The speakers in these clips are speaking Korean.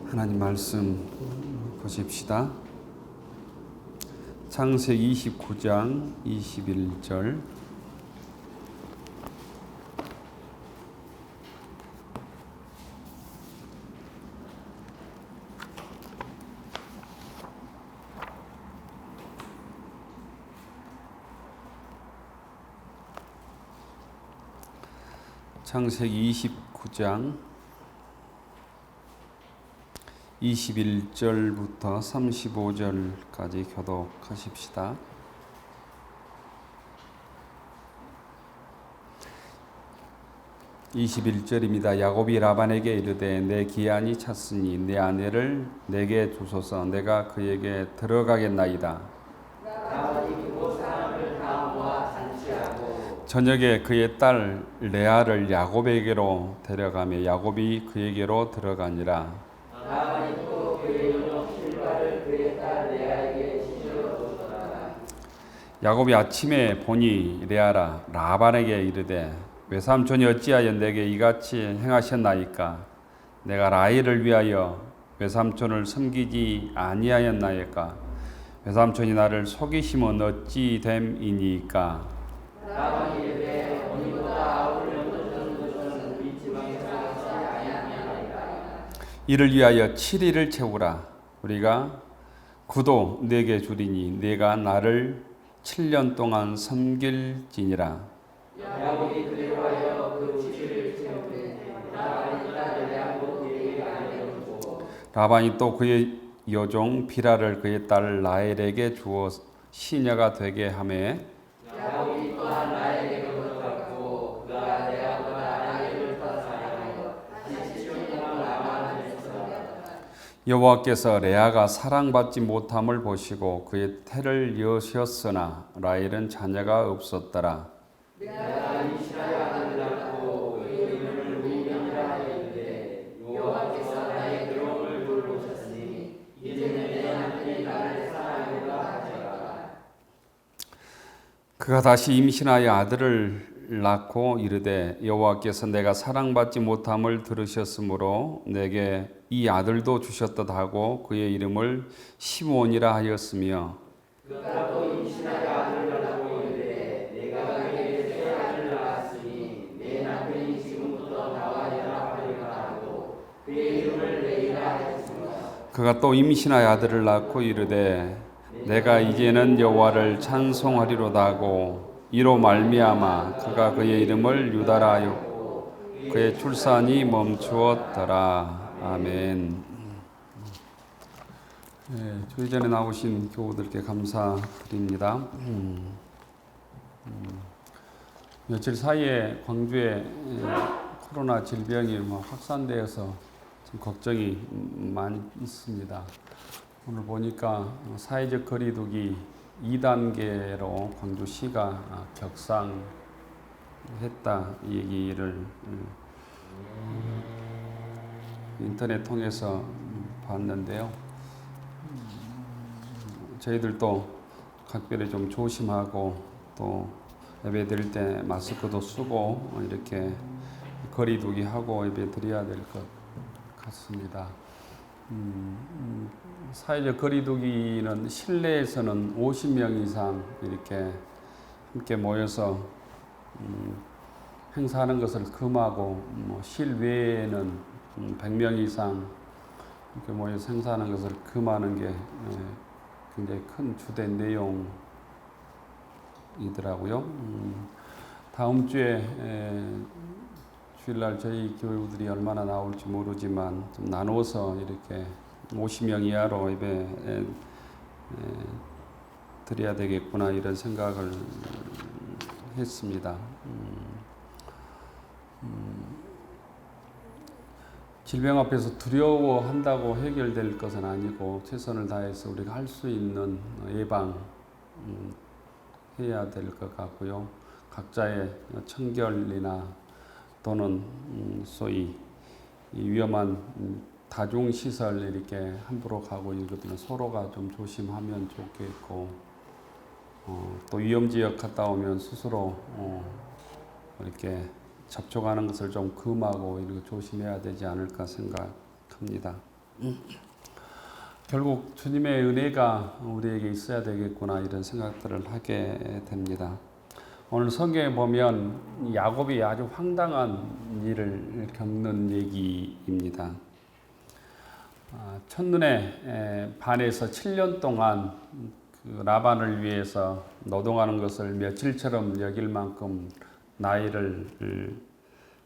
하나님 말씀 보십시다. 창세기 29장 21절. 창세기 29장 21절부터 35절까지 교독하십시다. 21절입니다. 야곱이 라반에게 이르되 내 기한이 찼으니 내 아내를 내게 주소서. 내가 그에게 들어가겠나이다. 저녁에 그의 딸 레아를 야곱에게로 데려가며 야곱이 그에게로 들어가니라. 야곱이 아침에 보니 레아라 라반에게 이르되 외삼촌이 어찌하여 내게 이같이 행하셨나이까? 내가 라헬을 위하여 외삼촌을 섬기지 아니하였나이까? 외삼촌이 나를 속이심은 어찌 됨이니까? 라반이 이르되 오늘보다 아우를 묻은 이 지방에서 아니하니라. 이를 위하여 7일을 채우라. 우리가 구도 내게 주리니 내가 나를 7년 동안 섬길지니라. 야곱이 그대로 하여 그 7일을 채우되 라반이 딸을 야곱에게 알려주고 라반이 또 그의 여종 비라를 그의 딸 라헬에게 주어 시녀가 되게 하며 야곱이 또한 라헬에게 얻었고 그가 레아보다 라헬을 더 사랑하여 다시 7년 동안 라반을 했습니다. 여호와께서 레아가 사랑받지 못함을 보시고 그의 태를 여셨으나 라헬은 자녀가 없었더라. 내가 이스라엘 아들을 낳고 그 이름을 루벤이라 하였는데 여호와께서 나의 괴로움을 돌보셨으니 이제는 내 남편이 나를 사랑하리라 하시라. 그가 다시 임신하여 아들을 낳고 이르되 여호와께서 내가 사랑받지 못함을 들으셨으므로 내게 이 아들도 주셨다 하고 그의 이름을 시므온이라 하였으며 그가 또 임신하여 아들을 낳고 이르되 내가 그에게 새 아들을 낳았으니 내 남편이 지금부터 나와리라 하리라 하고 그의 이름을 레이라 하였습니다. 그가 또 임신하여 아들을 낳고 이르되 내가 이제는 여호와를 찬송하리로다 하고 이로 말미암아 그가 그의 이름을 유다라 하였고 그의 출산이 멈추었더라. 아멘. 네, 주의 전에 나오신 교우들께 감사드립니다. 며칠 사이에 광주에 코로나 질병이 확산되어서 좀 걱정이 많이 있습니다. 오늘 보니까 사회적 거리두기 2단계로 광주시가 격상했다 이 얘기를 인터넷 통해서 봤는데요. 저희들도 각별히 좀 조심하고 또 예배 드릴 때 마스크도 쓰고 이렇게 거리두기 하고 예배 드려야 될 것 같습니다. 사회적 거리두기는 실내에서는 50명 이상 이렇게 함께 모여서 행사하는 것을 금하고 실외에는 100명 이상 이렇게 모여서 행사하는 것을 금하는 게 굉장히 큰 주된 내용이더라고요. 다음 주에 주일날 저희 교우들이 얼마나 나올지 모르지만 좀 나누어서 이렇게 50명 이하로 예배 드려야 되겠구나 이런 생각을 했습니다. 질병 앞에서 두려워한다고 해결될 것은 아니고 최선을 다해서 우리가 할 수 있는 예방 해야 될 것 같고요. 각자의 청결이나 또는 소위 위험한 다중시설 이렇게 함부로 가고 이것들은 서로가 좀 조심하면 좋겠고 또 위험지역 갔다 오면 스스로 이렇게 접촉하는 것을 좀 금하고 이렇게 조심해야 되지 않을까 생각합니다. 결국 주님의 은혜가 우리에게 있어야 되겠구나 이런 생각들을 하게 됩니다. 오늘 성경에 보면 야곱이 아주 황당한 일을 겪는 얘기입니다. 첫눈에 반해서 7년 동안 그 라반을 위해서 노동하는 것을 며칠처럼 여길 만큼 나이를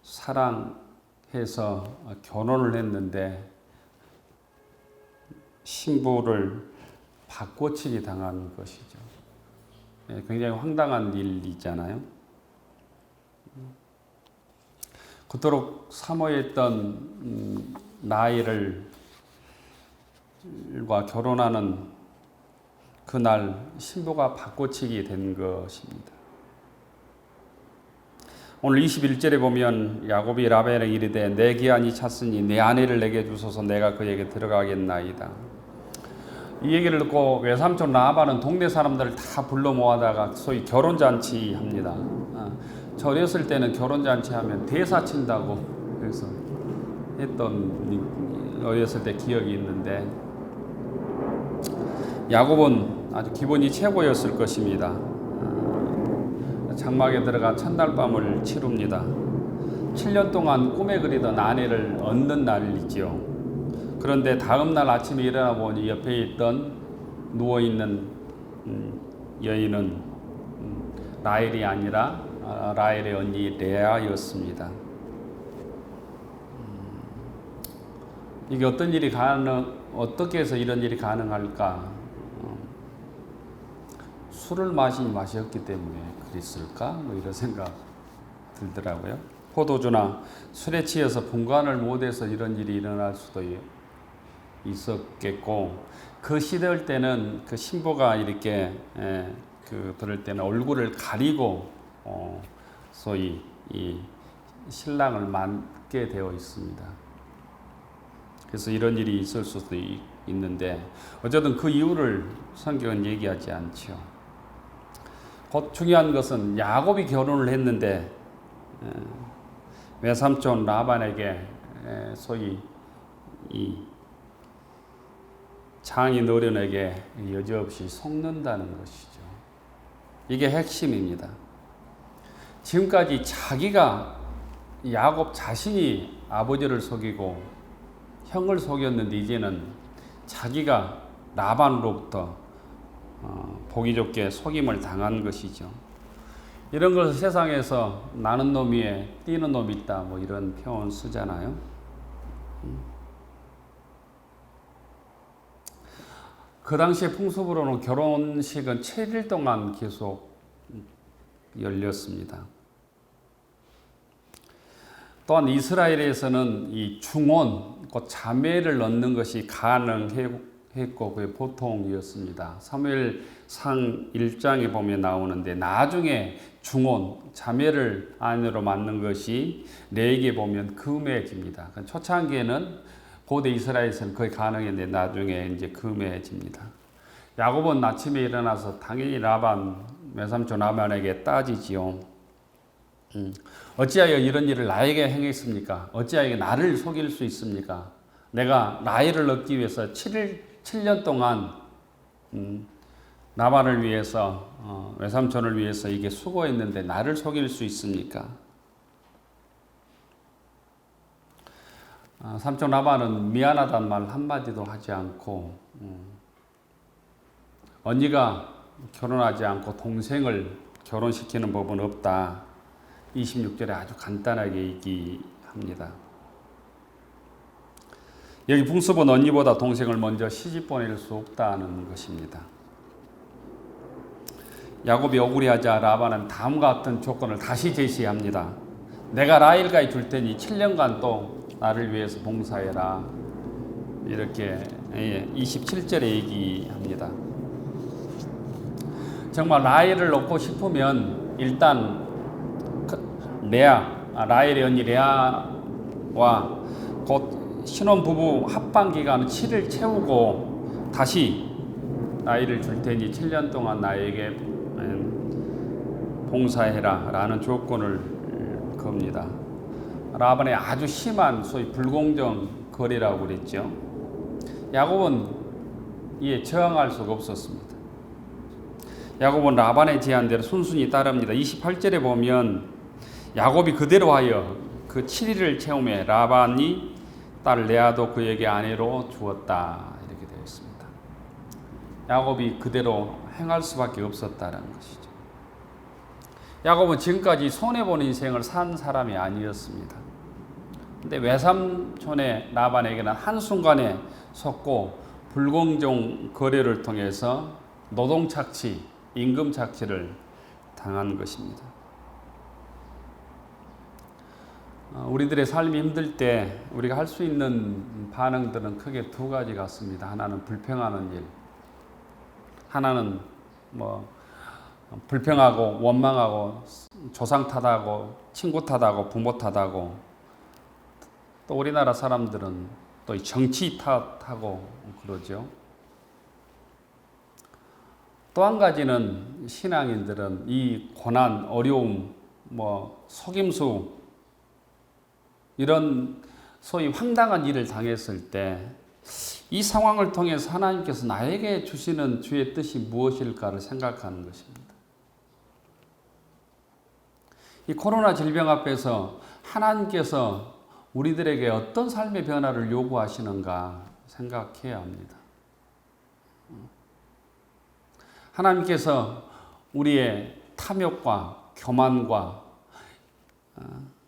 사랑해서 결혼을 했는데 신부를 바꿔치기 당한 것이죠. 굉장히 황당한 일이잖아요. 그토록 사모했던 나이를 과 결혼하는 그날 신부가 바꿔치기 된 것입니다. 오늘 21절에 보면 야곱이 라반에게 이르되 내 기한이 찼으니 내 아내를 내게 주소서 내가 그에게 들어가겠나이다. 이 얘기를 듣고 외삼촌 라반은 동네 사람들을 다 불러 모아다가 소위 결혼잔치 합니다. 저 어렸을 때는 결혼잔치 하면 대사 친다고 그래서 했던 어렸을 때 기억이 있는데 야곱은 아주 기분이 최고였을 것입니다. 장막에 들어가 첫날 밤을 치룹니다. 7년 동안 꿈에 그리던 아내를 얻는 날이지요. 그런데 다음 날 아침에 일어나 보니 옆에 있던 누워있는 여인은 라헬이 아니라 라헬의 언니 레아였습니다. 이게 어떻게 해서 이런 일이 가능할까? 술을 마셨기 때문에 그랬을까? 뭐 이런 생각 들더라고요. 포도주나 술에 취해서 분간을 못해서 이런 일이 일어날 수도 있었겠고, 그 시대일 때는 그 신부가 이렇게 그럴 때는 얼굴을 가리고 소위 이 신랑을 맞게 되어 있습니다. 그래서 이런 일이 있을 수도 있는데 어쨌든 그 이유를 성경은 얘기하지 않죠. 곧 중요한 것은 야곱이 결혼을 했는데 외삼촌 라반에게 소위 이 장인 어른에게 여지없이 속는다는 것이죠. 이게 핵심입니다. 지금까지 자기가 야곱 자신이 아버지를 속이고 형을 속였는데 이제는 자기가 라반으로부터 보기 좋게 속임을 당한 것이죠. 이런 것을 세상에서 나는 놈 위에 뛰는 놈이 있다 뭐 이런 표현 쓰잖아요. 그 당시의 풍습으로는 결혼식은 7일 동안 계속 열렸습니다. 또한 이스라엘에서는 이 중혼, 곧 자매를 얻는 것이 가능했고 그게 보통이었습니다. 사무엘상 1장에 보면 나오는데 나중에 중혼, 자매를 아내로 맞는 것이 레위기에 보면 금해집니다. 초창기에는 고대 이스라엘에서는 거의 가능했는데 나중에 이제 금해집니다. 야곱은 아침에 일어나서 당연히 외삼촌 라반에게 따지지요. 어찌하여 이런 일을 나에게 행했습니까? 어찌하여 나를 속일 수 있습니까? 내가 라헬을 얻기 위해서 7년 동안 라반을 위해서 외삼촌을 위해서 이게 수고했는데 나를 속일 수 있습니까? 삼촌 라반은 미안하다는 말 한마디도 하지 않고 언니가 결혼하지 않고 동생을 결혼시키는 법은 없다. 26절에 아주 간단하게 얘기합니다. 여기 풍습은 언니보다 동생을 먼저 시집 보낼 수 없다는 것입니다. 야곱이 억울해하자 라반은 다음과 같은 조건을 다시 제시합니다. 내가 라헬까지 줄 테니 7년간 또 나를 위해서 봉사해라. 이렇게 27절에 얘기합니다. 정말 라헬을 얻고 싶으면 일단 라헬의 언니 레아와 곧 신혼부부 합방기간 7일 채우고 다시 라헬을 줄 테니 7년 동안 나에게 봉사해라 라는 조건을 겁니다. 라반의 아주 심한 소위 불공정 거래라고 그랬죠. 야곱은 이에 저항할 수가 없었습니다. 야곱은 라반의 제안대로 순순히 따릅니다. 28절에 보면 야곱이 그대로 하여 그 7일을 채우며 라반이 딸 레아도 그에게 아내로 주었다. 이렇게 되어 있습니다. 야곱이 그대로 행할 수밖에 없었다는 것이죠. 야곱은 지금까지 손해본 인생을 산 사람이 아니었습니다. 근데 외삼촌의 라반에게는 한순간에 속고 불공정 거래를 통해서 노동착취, 임금착취를 당한 것입니다. 우리들의 삶이 힘들 때 우리가 할 수 있는 반응들은 크게 두 가지 같습니다. 하나는 불평하는 일, 하나는 불평하고 원망하고 조상 탓하고 친구 탓하고 부모 탓하고, 또 우리나라 사람들은 또 정치 탓하고 그러죠. 또 한 가지는 신앙인들은 이 고난, 어려움, 속임수, 이런 소위 황당한 일을 당했을 때 이 상황을 통해서 하나님께서 나에게 주시는 주의 뜻이 무엇일까를 생각하는 것입니다. 이 코로나 질병 앞에서 하나님께서 우리들에게 어떤 삶의 변화를 요구하시는가 생각해야 합니다. 하나님께서 우리의 탐욕과 교만과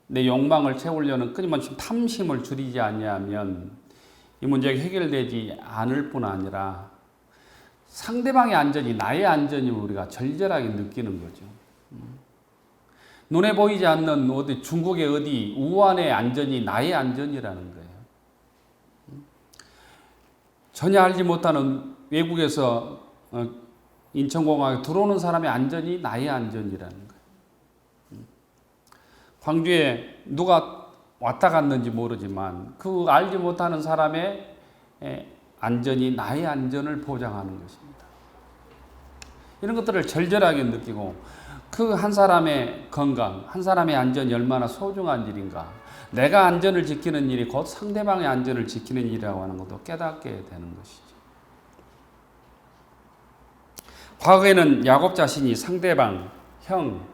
내 욕망을 채우려는 끊임없이 탐심을 줄이지 아니하면 이 문제가 해결되지 않을 뿐 아니라 상대방의 안전이 나의 안전임을 우리가 절절하게 느끼는 거죠. 눈에 보이지 않는 어디 중국의 어디 우한의 안전이 나의 안전이라는 거예요. 전혀 알지 못하는 외국에서 인천공항에 들어오는 사람의 안전이 나의 안전이라는 거예요. 광주에 누가 왔다 갔는지 모르지만 그 알지 못하는 사람의 안전이 나의 안전을 보장하는 것입니다. 이런 것들을 절절하게 느끼고 그 한 사람의 건강, 한 사람의 안전이 얼마나 소중한 일인가, 내가 안전을 지키는 일이 곧 상대방의 안전을 지키는 일이라고 하는 것도 깨닫게 되는 것이죠. 과거에는 야곱 자신이 상대방, 형,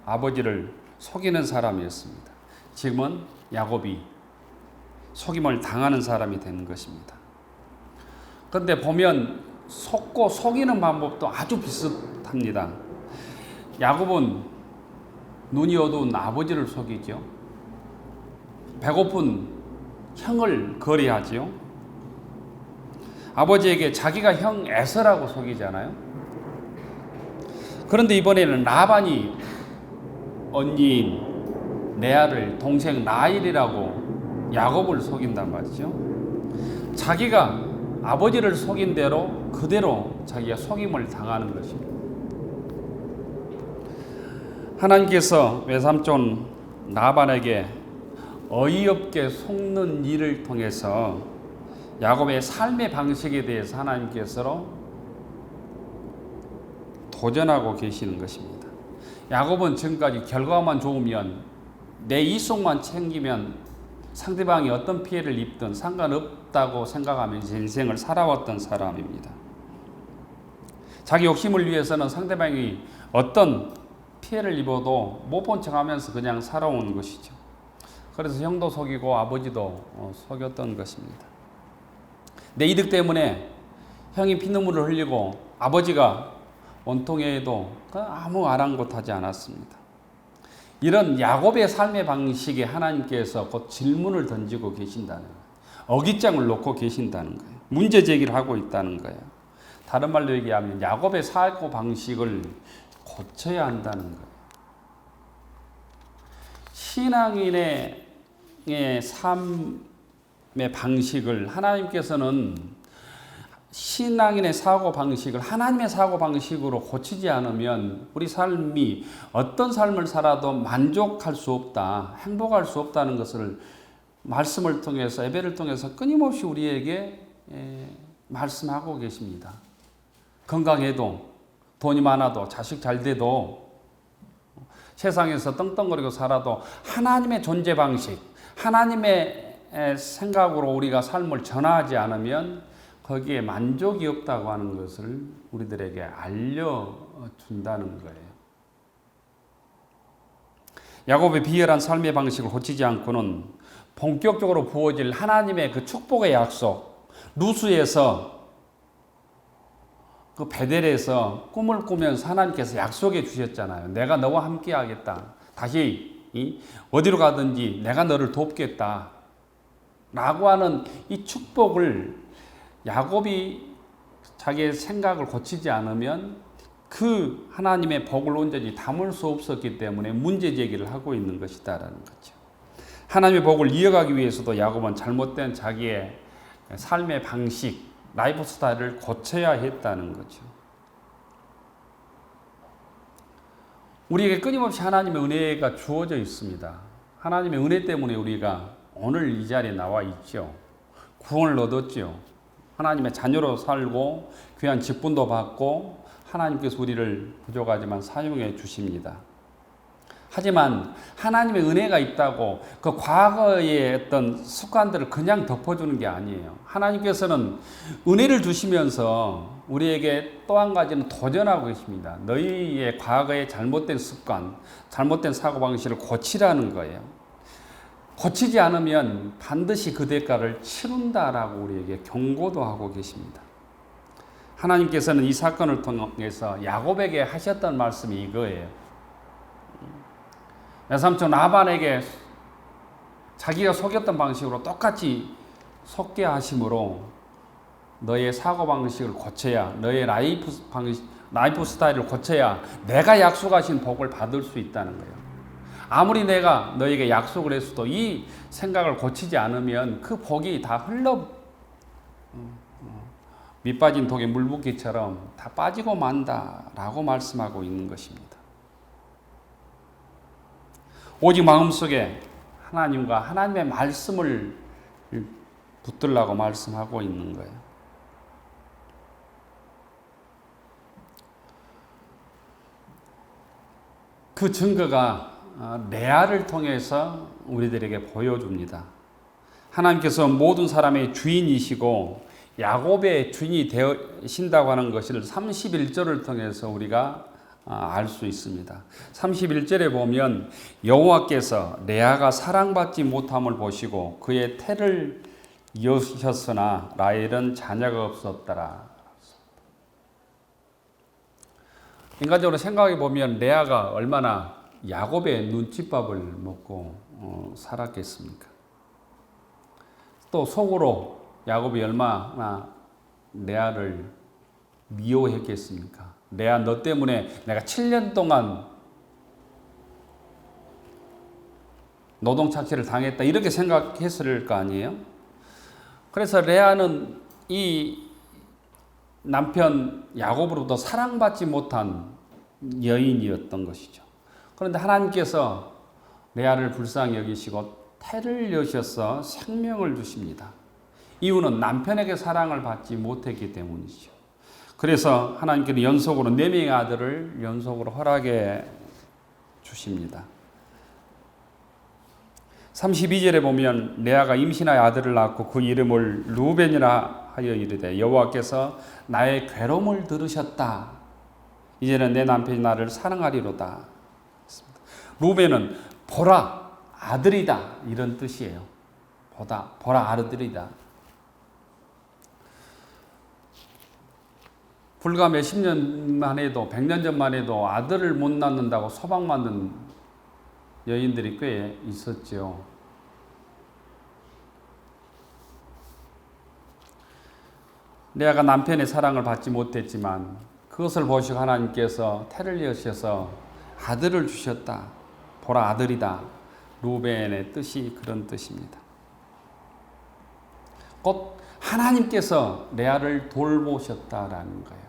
아버지를 속이는 사람이었습니다. 지금은 야곱이 속임을 당하는 사람이 되는 것입니다. 그런데 보면 속고 속이는 방법도 아주 비슷합니다. 야곱은 눈이 어두운 아버지를 속이죠. 배고픈 형을 거래하죠. 아버지에게 자기가 형 에서라고 속이잖아요. 그런데 이번에는 라반이 언니인 레아를 동생 라헬이라고 야곱을 속인단 말이죠. 자기가 아버지를 속인 대로 그대로 자기가 속임을 당하는 것입니다. 하나님께서 외삼촌 라반에게 어이없게 속는 일을 통해서 야곱의 삶의 방식에 대해서 하나님께서 도전하고 계시는 것입니다. 야곱은 지금까지 결과만 좋으면 내 이속만 챙기면 상대방이 어떤 피해를 입든 상관없다고 생각하면서 인생을 살아왔던 사람입니다. 자기 욕심을 위해서는 상대방이 어떤 피해를 입어도 못 본 척하면서 그냥 살아온 것이죠. 그래서 형도 속이고 아버지도 속였던 것입니다. 내 이득 때문에 형이 피눈물을 흘리고 아버지가 원통해도 아무 아랑곳하지 않았습니다. 이런 야곱의 삶의 방식에 하나님께서 곧 질문을 던지고 계신다는 거예요. 어깃장을 놓고 계신다는 거예요. 문제 제기를 하고 있다는 거예요. 다른 말로 얘기하면 야곱의 사고 방식을 고쳐야 한다는 거예요. 신앙인의 삶의 방식을 하나님께서는 신앙인의 사고 방식을 하나님의 사고 방식으로 고치지 않으면 우리 삶이 어떤 삶을 살아도 만족할 수 없다, 행복할 수 없다는 것을 말씀을 통해서 예배를 통해서 끊임없이 우리에게 말씀하고 계십니다. 건강해도 돈이 많아도 자식 잘 돼도 세상에서 떵떵거리고 살아도 하나님의 존재 방식, 하나님의 생각으로 우리가 삶을 전하지 않으면 거기에 만족이 없다고 하는 것을 우리들에게 알려준다는 거예요. 야곱의 비열한 삶의 방식을 고치지 않고는 본격적으로 부어질 하나님의 그 축복의 약속, 루스에서 그 베델에서 꿈을 꾸면서 하나님께서 약속해 주셨잖아요. 내가 너와 함께 하겠다. 다시 어디로 가든지 내가 너를 돕겠다. 라고 하는 이 축복을 야곱이 자기의 생각을 고치지 않으면 그 하나님의 복을 온전히 담을 수 없었기 때문에 문제 제기를 하고 있는 것이다라는 거죠. 하나님의 복을 이어가기 위해서도 야곱은 잘못된 자기의 삶의 방식, 라이프 스타일을 고쳐야 했다는 거죠. 우리에게 끊임없이 하나님의 은혜가 주어져 있습니다. 하나님의 은혜 때문에 우리가 오늘 이 자리에 나와 있죠. 구원을 얻었죠. 하나님의 자녀로 살고 귀한 직분도 받고 하나님께서 우리를 부족하지만 사용해 주십니다. 하지만 하나님의 은혜가 있다고 그 과거의 어떤 습관들을 그냥 덮어주는 게 아니에요. 하나님께서는 은혜를 주시면서 우리에게 또 한 가지는 도전하고 계십니다. 너희의 과거의 잘못된 습관, 잘못된 사고방식을 고치라는 거예요. 고치지 않으면 반드시 그 대가를 치른다라고 우리에게 경고도 하고 계십니다. 하나님께서는 이 사건을 통해서 야곱에게 하셨던 말씀이 이거예요. 외삼촌 라반에게 자기가 속였던 방식으로 똑같이 속게 하심으로 너의 사고방식을 고쳐야, 너의 라이프 스타일을 고쳐야 내가 약속하신 복을 받을 수 있다는 거예요. 아무리 내가 너에게 약속을 했어도 이 생각을 고치지 않으면 그 복이 다 밑 빠진 독에 물 붓기처럼 다 빠지고 만다라고 말씀하고 있는 것입니다. 오직 마음속에 하나님과 하나님의 말씀을 붙들라고 말씀하고 있는 거예요. 그 증거가 레아를 통해서 우리들에게 보여줍니다. 하나님께서 모든 사람의 주인이시고 야곱의 주인이 되신다고 하는 것을 31절을 통해서 우리가 알 수 있습니다. 31절에 보면 여호와께서 레아가 사랑받지 못함을 보시고 그의 태를 이으셨으나 라헬은 자녀가 없었더라. 인간적으로 생각해 보면 레아가 얼마나 야곱의 눈칫밥을 먹고 살았겠습니까? 또 속으로 야곱이 얼마나 레아를 미워했겠습니까? 레아 너 때문에 내가 7년 동안 노동착취를 당했다 이렇게 생각했을 거 아니에요? 그래서 레아는 이 남편 야곱으로부터 사랑받지 못한 여인이었던 것이죠. 그런데 하나님께서 레아를 불쌍히 여기시고 태를 여셔서 생명을 주십니다. 이유는 남편에게 사랑을 받지 못했기 때문이죠. 그래서 하나님께는 연속으로 4명의 아들을 연속으로 허락해 주십니다. 32절에 보면 레아가 임신하여 아들을 낳고 그 이름을 루벤이라 하여 이르되 여호와께서 나의 괴로움을 들으셨다. 이제는 내 남편이 나를 사랑하리로다. 루벤은 보라 아들이다 이런 뜻이에요. 보라 아들이다. 불과 몇십 년만 해도 100년 전만 해도 아들을 못 낳는다고 소방받는 여인들이 꽤 있었죠. 레아가 남편의 사랑을 받지 못했지만 그것을 보시고 하나님께서 태를 여셔서 아들을 주셨다. 보라 아들이다. 루벤의 뜻이 그런 뜻입니다. 곧 하나님께서 레아를 돌보셨다라는 거예요.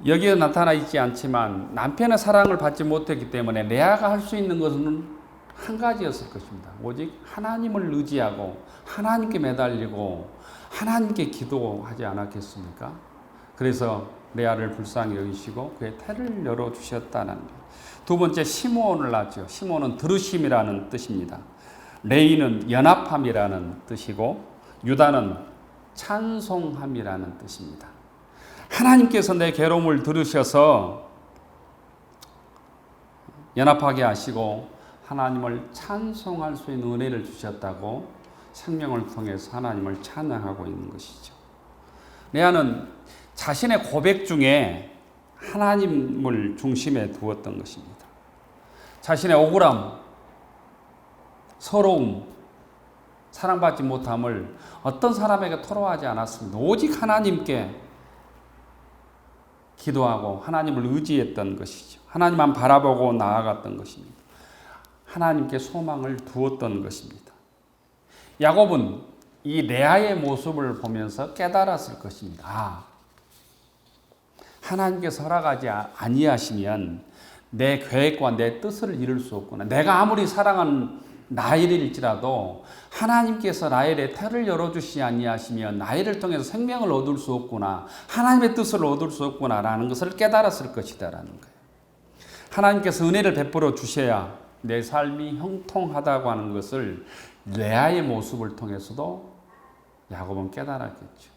여기에 나타나 있지 않지만 남편의 사랑을 받지 못했기 때문에 레아가 할 수 있는 것은 한 가지였을 것입니다. 오직 하나님을 의지하고 하나님께 매달리고 하나님께 기도하지 않았겠습니까? 그래서 레아를 불쌍히 여기시고 그의 태를 열어주셨다는 거예요. 두 번째 시므온을 낳았죠. 시므온은 들으심이라는 뜻입니다. 레이는 연합함이라는 뜻이고 유다는 찬송함이라는 뜻입니다. 하나님께서 내 괴로움을 들으셔서 연합하게 하시고 하나님을 찬송할 수 있는 은혜를 주셨다고 생명을 통해서 하나님을 찬양하고 있는 것이죠. 레아는 자신의 고백 중에 하나님을 중심에 두었던 것입니다. 자신의 억울함, 서러움, 사랑받지 못함을 어떤 사람에게 토로하지 않았습니다. 오직 하나님께 기도하고 하나님을 의지했던 것이죠. 하나님만 바라보고 나아갔던 것입니다. 하나님께 소망을 두었던 것입니다. 야곱은 이 레아의 모습을 보면서 깨달았을 것입니다. 하나님께서 허락하지 아니하시면 내 계획과 내 뜻을 이룰 수 없구나. 내가 아무리 사랑하는 나일일지라도 하나님께서 나일의 태를 열어주시지 아니하시면 나일을 통해서 생명을 얻을 수 없구나. 하나님의 뜻을 얻을 수 없구나라는 것을 깨달았을 것이다라는 거예요. 하나님께서 은혜를 베풀어 주셔야 내 삶이 형통하다고 하는 것을 레아의 모습을 통해서도 야곱은 깨달았겠죠.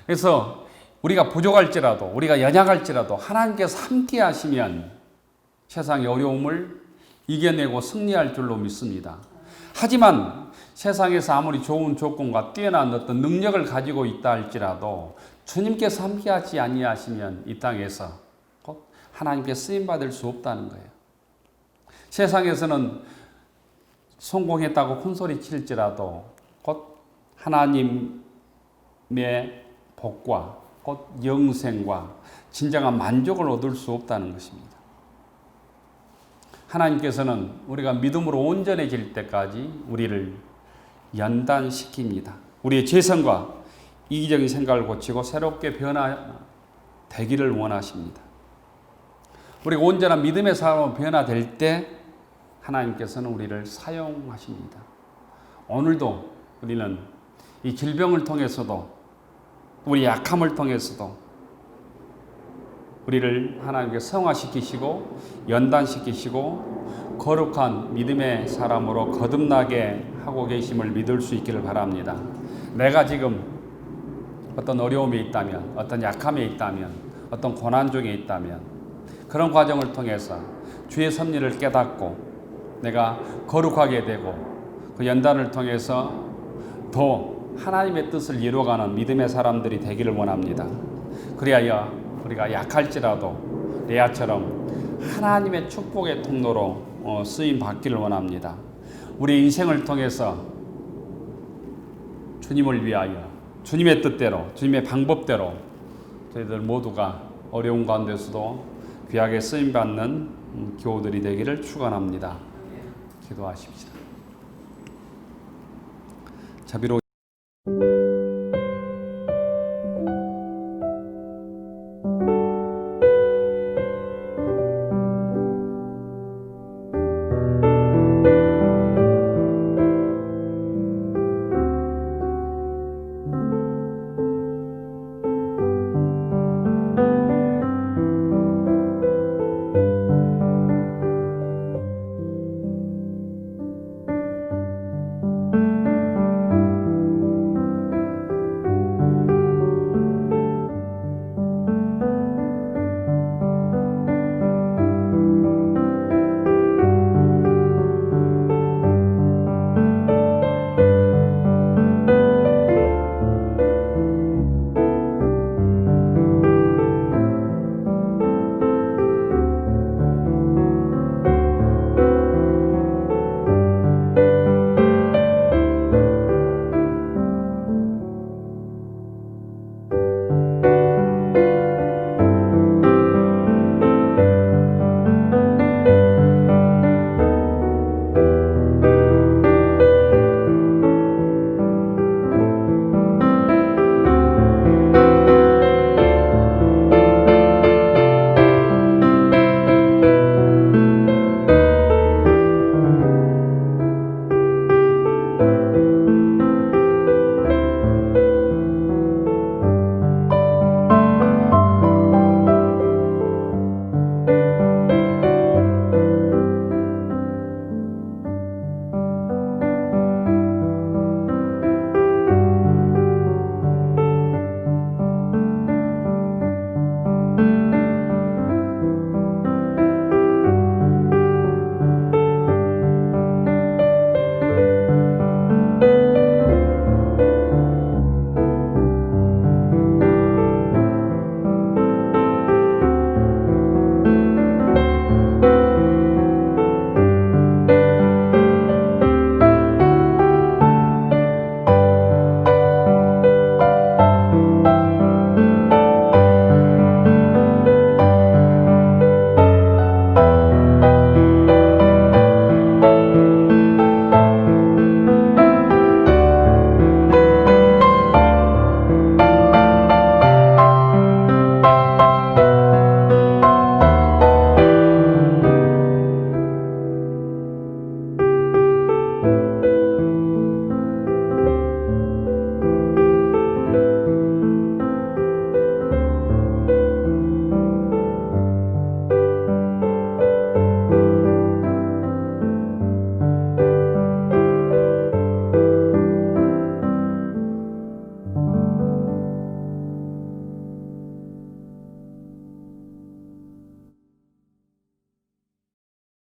그래서 우리가 부족할지라도 우리가 연약할지라도 하나님께서 함께 하시면 세상의 어려움을 이겨내고 승리할 줄로 믿습니다. 하지만 세상에서 아무리 좋은 조건과 뛰어난 어떤 능력을 가지고 있다 할지라도 주님께서 함께하지 아니하시면 이 땅에서 곧 하나님께 쓰임받을 수 없다는 거예요. 세상에서는 성공했다고 큰소리 칠지라도 곧 하나님의 복과 곧 영생과 진정한 만족을 얻을 수 없다는 것입니다. 하나님께서는 우리가 믿음으로 온전해질 때까지 우리를 연단시킵니다. 우리의 죄성과 이기적인 생각을 고치고 새롭게 변화되기를 원하십니다. 우리가 온전한 믿음의 사람으로 변화될 때 하나님께서는 우리를 사용하십니다. 오늘도 우리는 이 질병을 통해서도 우리 약함을 통해서도 우리를 하나님께 성화시키시고 연단시키시고 거룩한 믿음의 사람으로 거듭나게 하고 계심을 믿을 수 있기를 바랍니다. 내가 지금 어떤 어려움이 있다면, 어떤 약함에 있다면, 어떤 고난 중에 있다면 그런 과정을 통해서 주의 섭리를 깨닫고 내가 거룩하게 되고 그 연단을 통해서 더 하나님의 뜻을 이루어가는 믿음의 사람들이 되기를 원합니다. 그리하여 우리가 약할지라도 레아처럼 하나님의 축복의 통로로 쓰임 받기를 원합니다. 우리 인생을 통해서 주님을 위하여 주님의 뜻대로 주님의 방법대로 저희들 모두가 어려운 가운데서도 귀하게 쓰임 받는 교우들이 되기를 축원합니다. 기도하십시다. 자비로